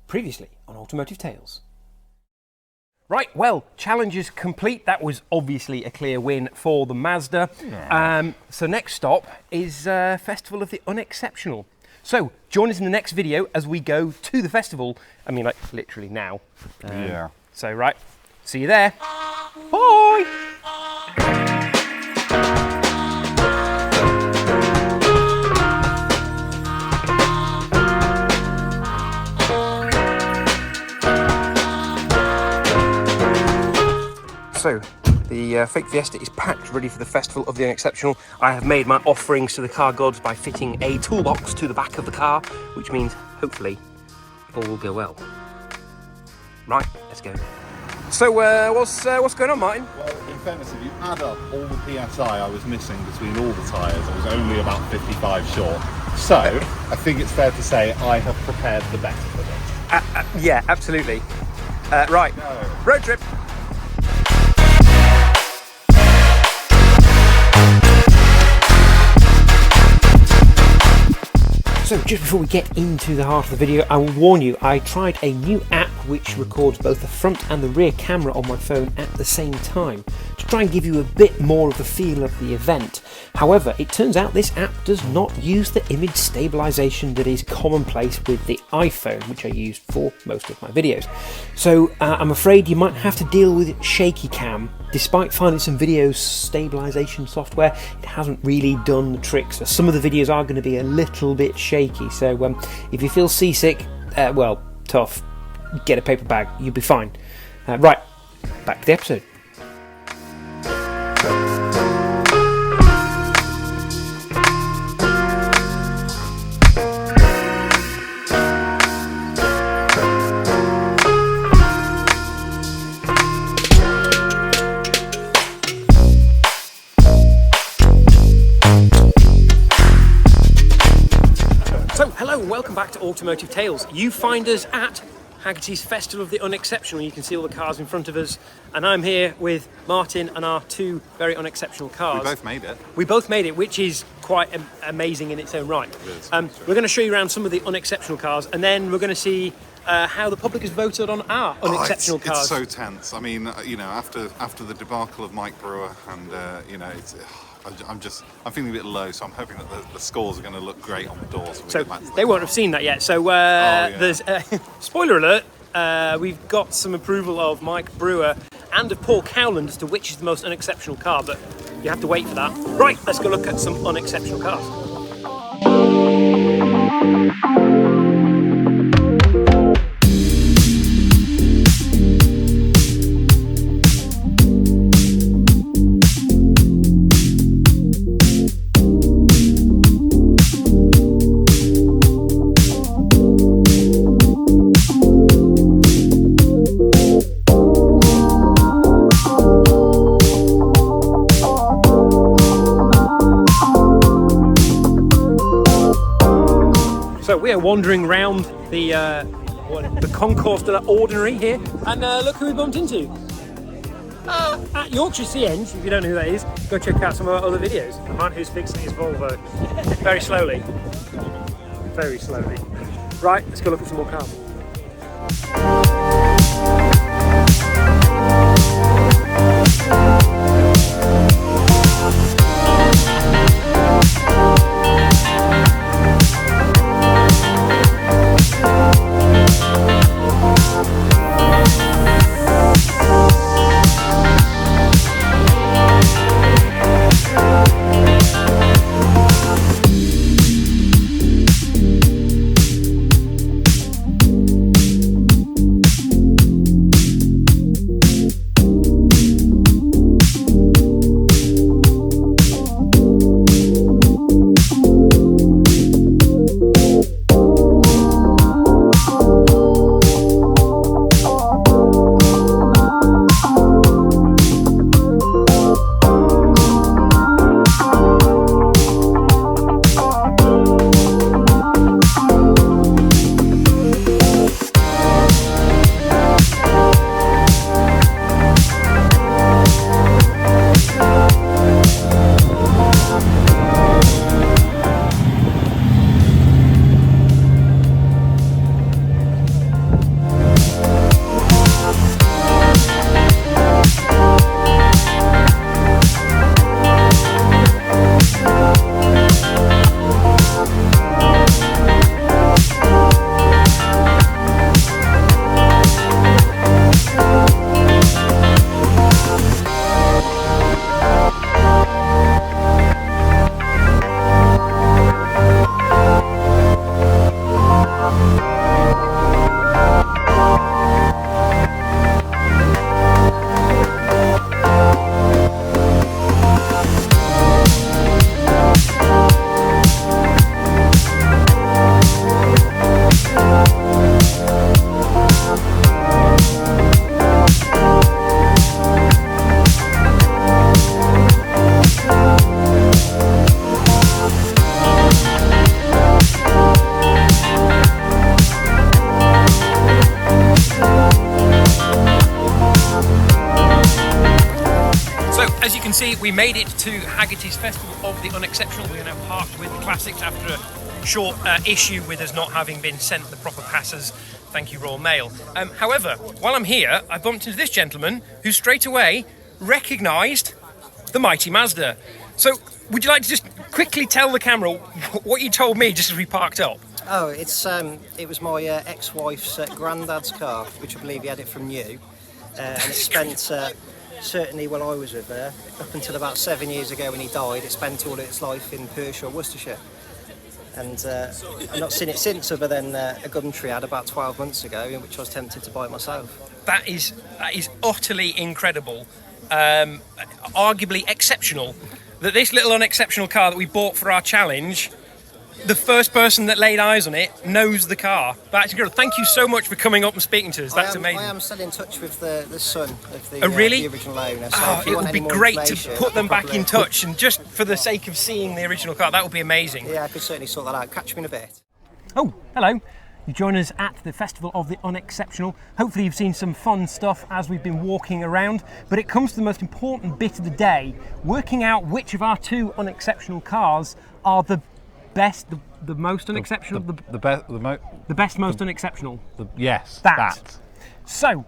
Previously on Automotive Tales. Right, well, challenge is complete. That was obviously a clear win for the Mazda. Yeah. So next stop is Festival of the Unexceptional. So join us in the next video as we go to the festival. I mean, like literally now. Yeah. So right, see you there. Bye. So, the fake Fiesta is packed, ready for the Festival of the Unexceptional. I have made my offerings to the car gods by fitting a toolbox to the back of the car, which means, hopefully, all will go well. Right, let's go. So, what's going on, Martin? Well, in fairness, if you add up all the PSI I was missing between all the tyres, I was only about 55 short. So, I think it's fair to say I have prepared the best for this. Yeah, absolutely. Right, Go. road trip. So just before we get into the heart of the video, I will warn you, I tried a new app which records both the front and the rear camera on my phone at the same time to try and give you a bit more of the feel of the event. However, it turns out this app does not use the image stabilization that is commonplace with the iPhone, which I used for most of my videos. So I'm afraid you might have to deal with shaky cam. Despite finding some video stabilization software, it hasn't really done the trick. So some of the videos are going to be a little bit shaky. So if you feel seasick, well, tough, get a paper bag, you'll be fine. Right, back to the episode. Welcome back to Automotive Tales. You find us at Haggerty's Festival of the Unexceptional. You can see all the cars in front of us, and I'm here with Martin and our two very unexceptional cars. We both made it. We both made it, which is quite amazing in its own right. It is. We're going to show you around some of the unexceptional cars, and then we're going to see how the public has voted on our unexceptional cars. It's so tense. I mean, you know, after the debacle of Mike Brewer, and you know, I'm feeling a bit low, so I'm hoping that the scores are going to look great on the doors. So they won't have seen that yet. So there's spoiler alert. We've got some approval of Mike Brewer and of Paul Cowland as to which is the most unexceptional car, but you have to wait for that. Right, let's go look at some unexceptional cars. So we are wandering around the concourse de l'Ordinary here, and look who we bumped into. At Yorkshire Sea-Eng, if you don't know who that is, go check out some of our other videos. The man who's fixing his Volvo very slowly. Very slowly. Right, let's go look at some more cars. we made it to Haggerty's Festival of the Unexceptional. We are now parked with the Classics after a short issue with us not having been sent the proper passes. Thank you, Royal Mail. However, while I'm here, I bumped into this gentleman who straight away recognised the mighty Mazda. So, would you like to just quickly tell the camera what you told me just as we parked up? Oh, it was my ex-wife's granddad's car, which I believe he had it from new, and it spent certainly while I was with her up until about 7 years ago when he died. It spent all its life in Pershore, Worcestershire, and I've not seen it since, other than a Gumtree ad about 12 months ago, in which I was tempted to buy it myself. That is utterly incredible, arguably exceptional. That this little unexceptional car that we bought for our challenge, the first person that laid eyes on it knows the car. That's incredible. Thank you so much for coming up and speaking to us. That's amazing. I am still in touch with the son of the, really? The original owner. So it would be great to put them back in touch, and just for the sake of seeing the original car, that would be amazing. Yeah, I could certainly sort that out. Catch me in a bit. Oh, hello. You join us at the Festival of the Unexceptional. Hopefully you've seen some fun stuff as we've been walking around, but it comes to the most important bit of the day, working out which of our two unexceptional cars are the best, the most unexceptional, the best, most unexceptional. Yes, that. So,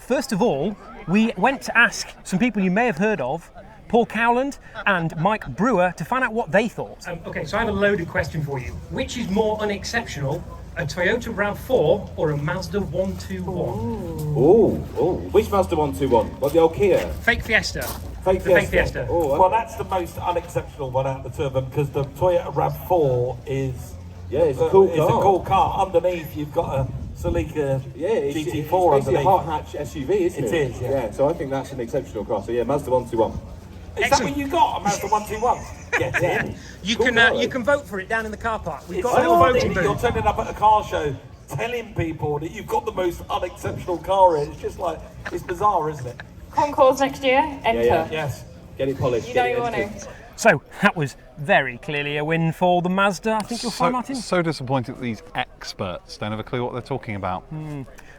first of all, we went to ask some people you may have heard of, Paul Cowland and Mike Brewer, to find out what they thought. Okay, so I have a loaded question for you. Which is more unexceptional, a Toyota RAV4 or a Mazda 121? Which Mazda 121? What, the old Kia? Fake Fiesta. Fake Fiesta. Oh, well, that's the most unexceptional one out of the two of them, because the Toyota RAV4 is it's a cool car. It's a cool car. Underneath, you've got a Celica GT4 it's basically underneath. a hot hatch SUV, isn't it? It is, yeah. So I think that's an exceptional car. So yeah, Mazda 121. Is that what you got, a Mazda 121? Get in. You can vote for it down in the car park. We've got a little voting booth. You're turning up at a car show telling people that you've got the most unexceptional car in. It's just like, it's bizarre, isn't it? Concours next year, enter. Yes. Get it polished. You know you want to. So that was very clearly a win for the Mazda, I think you'll find, Martin. So disappointed that these experts don't have a clue what they're talking about.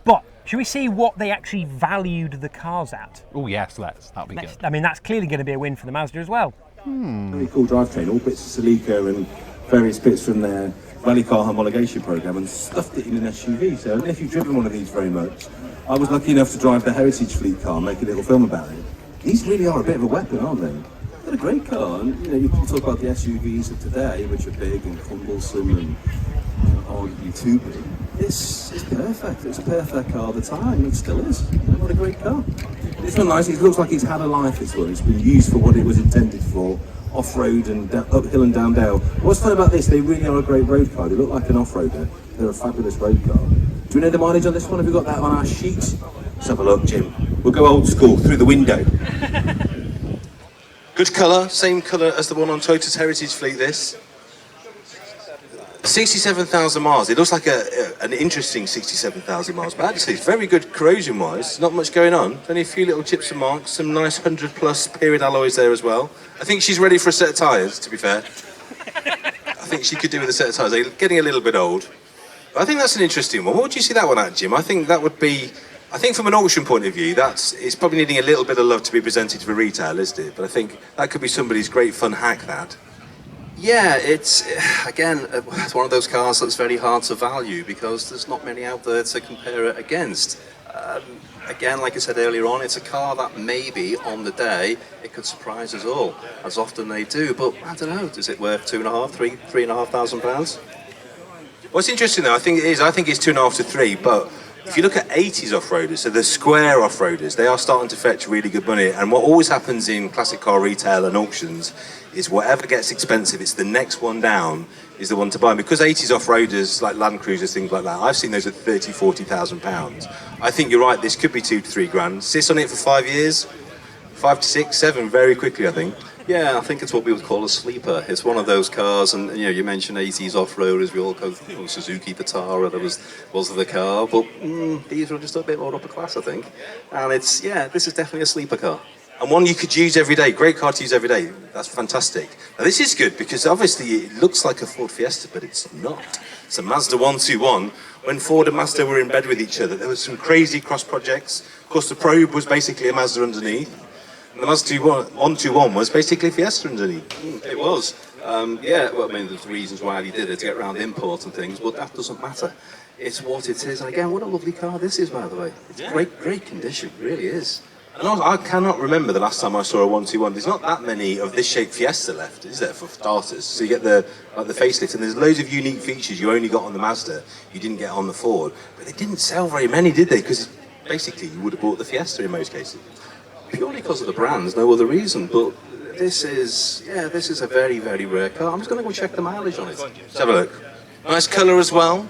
But should we see what they actually valued the cars at? Oh yes, that'll be good. I mean, that's clearly going to be a win for the Mazda as well. Really cool drivetrain, all bits of Celica and various bits from their rally car homologation program, and stuffed it in an SUV. So I don't know if you've driven one of these very much. I was lucky enough to drive the Heritage Fleet car, make a little film about it. These really are a bit of a weapon, aren't they? They're a great car, and you can talk about the SUVs of today, which are big and cumbersome and arguably too big. This is perfect. It was a perfect car at the time. It still is. What a great car. It's not nice. It looks like it's had a life, this one. It's been used for what it was intended for, off-road and uphill and down dale. What's fun about this, they really are a great road car. They look like an off-roader. They're a fabulous road car. Do we know the mileage on this one? Have we got that on our sheet? Let's have a look, Jim. We'll go old school, through the window. Good colour, same colour as the one on Toyota's Heritage Fleet, this. 67,000 miles. It looks like an interesting 67,000 miles, but actually it's very good corrosion-wise. Not much going on. Only a few little chips and marks. Some nice 100-plus period alloys there as well. I think she's ready for a set of tyres, to be fair. I think she could do with a set of tyres. They're getting a little bit old. But I think that's an interesting one. What would you see that one at, Jim? I think that would be... I think from an auction point of view, it's probably needing a little bit of love to be presented for retail, isn't it? But I think that could be somebody's great fun hack, that. Yeah, it's one of those cars that's very hard to value because there's not many out there to compare it against. Again, like I said earlier on, it's a car that maybe on the day it could surprise us all, as often they do. But I don't know, is it worth £3,500? What's interesting though, I think it's 2.5 to 3, but if you look at 80s off-roaders, so the square off-roaders, they are starting to fetch really good money. And what always happens in classic car retail and auctions is whatever gets expensive, it's the next one down is the one to buy. Because 80s off-roaders, like Land Cruisers, things like that, I've seen those at £30,000-40,000. I think you're right, this could be 2 to 3 grand. Sits on it for 5 years, 5 to 6, 7, very quickly, I think. Yeah, I think it's what we would call a sleeper. It's one of those cars, and you mentioned 80s off-roaders, we all go, Suzuki Vitara, that was the car, but these are just a bit more upper class, I think. And this is definitely a sleeper car. And one you could use every day, great car to use every day. That's fantastic. Now this is good because obviously it looks like a Ford Fiesta, but it's not. It's a Mazda 121. When Ford and Mazda were in bed with each other, there was some crazy cross projects. Of course, the Probe was basically a Mazda underneath. And the Mazda 121 was basically Fiesta underneath. It was. Yeah, well, I mean, there's reasons why he did it, to get around imports and things, but that doesn't matter. It's what it is. And again, what a lovely car this is, by the way. It's great condition, it really is. And also, I cannot remember the last time I saw a 121. There's not that many of this shape Fiesta left, is there, for starters? So you get the facelift, and there's loads of unique features you only got on the Mazda, you didn't get on the Ford. But they didn't sell very many, did they? Because basically you would have bought the Fiesta in most cases. Purely because of the brands, no other reason. But this is a very, very rare car. I'm just going to go check the mileage on it. Let's have a look. Nice colour as well.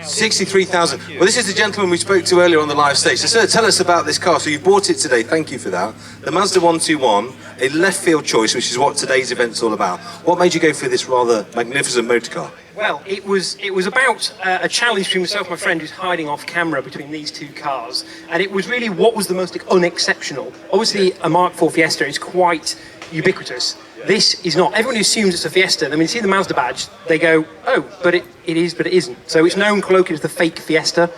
63,000. Well, this is the gentleman we spoke to earlier on the live stage. So, sir, tell us about this car. So you bought it today. Thank you for that. The Mazda 121, a left field choice, which is what today's event's all about. What made you go for this rather magnificent motor car? Well, it was about a challenge between myself and my friend who's hiding off camera between these two cars, and it was really what was the most unexceptional. Obviously, a Mark IV Fiesta is quite ubiquitous. This is not. Everyone assumes it's a Fiesta. When you see the Mazda badge, they go, oh, but it is, but it isn't. So it's known colloquially as the fake Fiesta.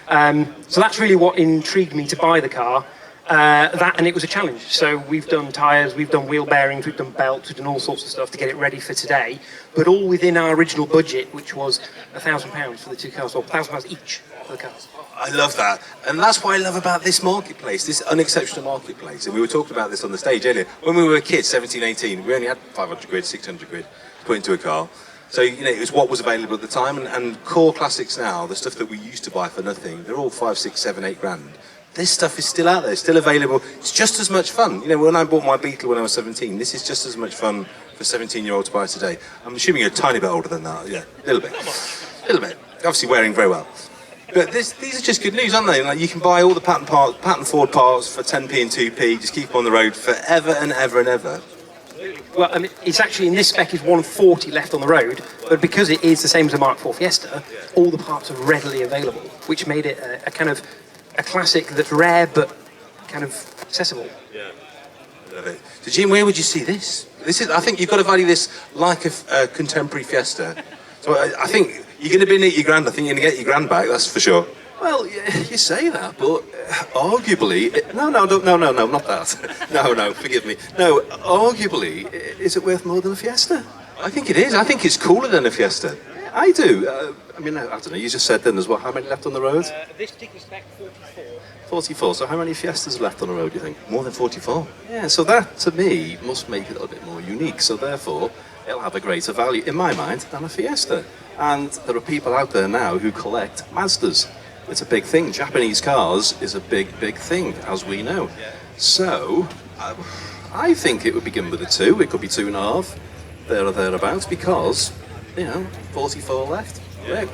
So that's really what intrigued me to buy the car. And it was a challenge. So we've done tyres, we've done wheel bearings, we've done belts, we've done all sorts of stuff to get it ready for today, but all within our original budget, which was £1,000 for the two cars, or £1,000 each for the cars. I love that. And that's what I love about this marketplace, this unexceptional marketplace. And we were talking about this on the stage earlier. When we were kids, 17, 18, we only had 500 quid, 600 quid to put into a car. So, you know, it was what was available at the time. And core classics now, the stuff that we used to buy for nothing, they're all 5, 6, 7, 8 grand. This stuff is still out there, still available. It's just as much fun. You know, when I bought my Beetle when I was 17, this is just as much fun for a 17-year-old to buy today. I'm assuming you're a tiny bit older than that. Yeah, a little bit. A little bit. Obviously wearing very well. But these are just good news, aren't they? Like, you can buy all the patent Ford parts for 10p and 2p, just keep them on the road forever and ever and ever. Well, I mean, it's actually, in this spec, is 140 left on the road, but because it is the same as a Mark IV Fiesta, all the parts are readily available, which made it a kind of a classic that's rare but kind of accessible. Yeah, I love it. So, Jim, where would you see this? I think you've got to value this like a contemporary Fiesta. So I think you're going to be neat your grand. I think you're going to get your grand back, that's for sure. Well, you say that, but arguably... No, not that. No, forgive me. No, arguably, is it worth more than a Fiesta? I think it is. I think it's cooler than a Fiesta. I do. I mean, I don't know, you just said then as well, how many left on the road? This particular spec, 44. 44, so how many Fiestas are left on the road, do you think? More than 44? Yeah, so that, to me, must make it a little bit more unique, so therefore, it'll have a greater value, in my mind, than a Fiesta. And there are people out there now who collect Mazdas. It's a big thing. Japanese cars is a big thing, as we know. So, I think it would begin with a 2, it could be 2.5, there or thereabouts, because, you know, 44 left. Yeah,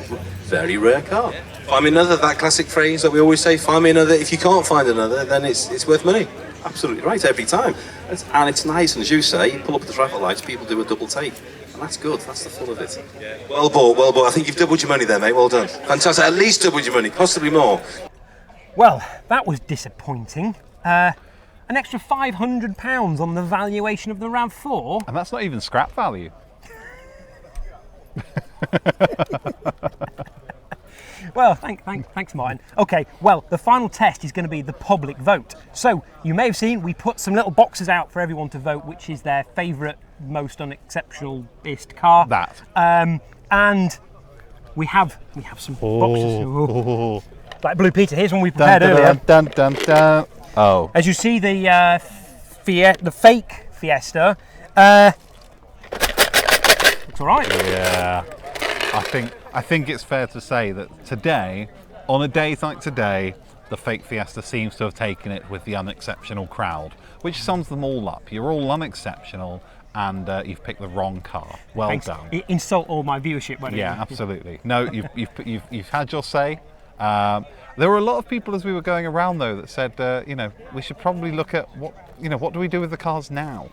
very rare car. Find me another, that classic phrase that we always say, find me another. If you can't find another, then it's worth money. Absolutely right, every time. And it's nice, and as you say, you pull up at the traffic lights, people do a double take. And that's good, that's the fun of it. Yeah. Well bought. I think you've doubled your money there, mate, well done. Fantastic, at least doubled your money, possibly more. Well, that was disappointing. An extra £500 on the valuation of the RAV4. And that's not even scrap value. Well, thanks, Martin. Okay, well, the final test is going to be the public vote. So, you may have seen, we put some little boxes out for everyone to vote, which is their favourite, most unexceptional-ist car. That. And we have some boxes. Like Blue Peter, here's one we prepared earlier. Oh. As you see, the fake Fiesta, looks all right. Yeah. I think it's fair to say that today, on a day like today, the fake Fiesta seems to have taken it with the unexceptional crowd, which sums them all up. You're all unexceptional, and you've picked the wrong car. Well Thanks. done. Insult all my viewership, won't Yeah, absolutely. No, you've had your say. There were a lot of people as we were going around though that said, you know, we should probably look at what do we do with the cars now?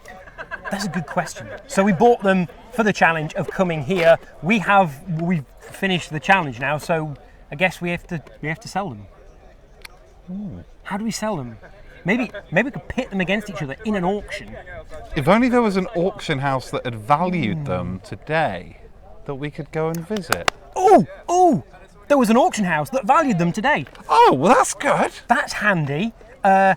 That's a good question. So we bought them for the challenge of coming here. We've finished the challenge now, so I guess we have to sell them. Ooh. How do we sell them? Maybe we could pit them against each other in an auction. If only there was an auction house that had valued them today, that we could go and visit. Oh! There was an auction house that valued them today. Oh, well, that's good. That's handy. Well,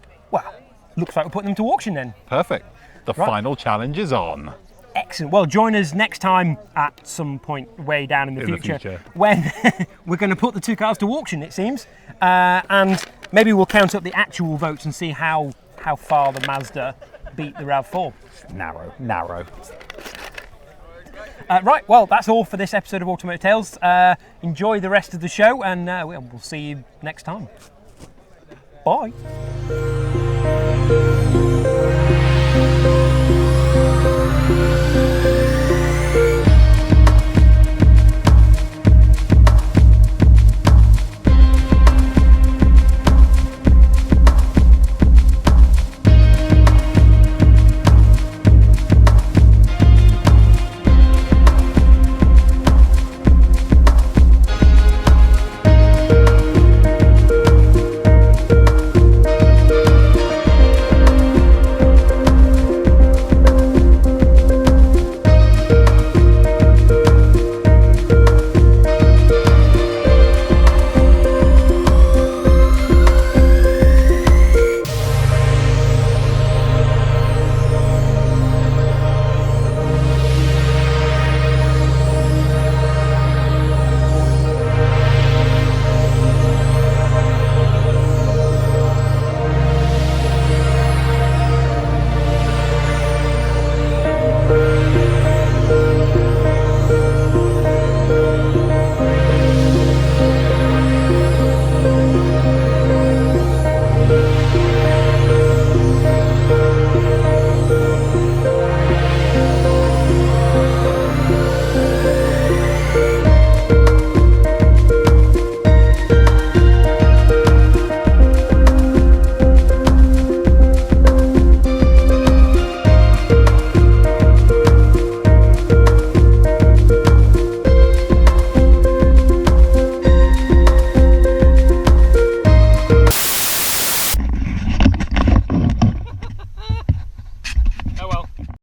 looks like we're putting them to auction then. Perfect. The Right. final challenge is on. Excellent. Well, join us next time at some point way down in the future when we're going to put the two cars to auction, it seems. And maybe we'll count up the actual votes and see how far the Mazda beat the RAV4. Narrow. Right, well, that's all for this episode of Automotive Tales. Enjoy the rest of the show, and we'll see you next time. Bye.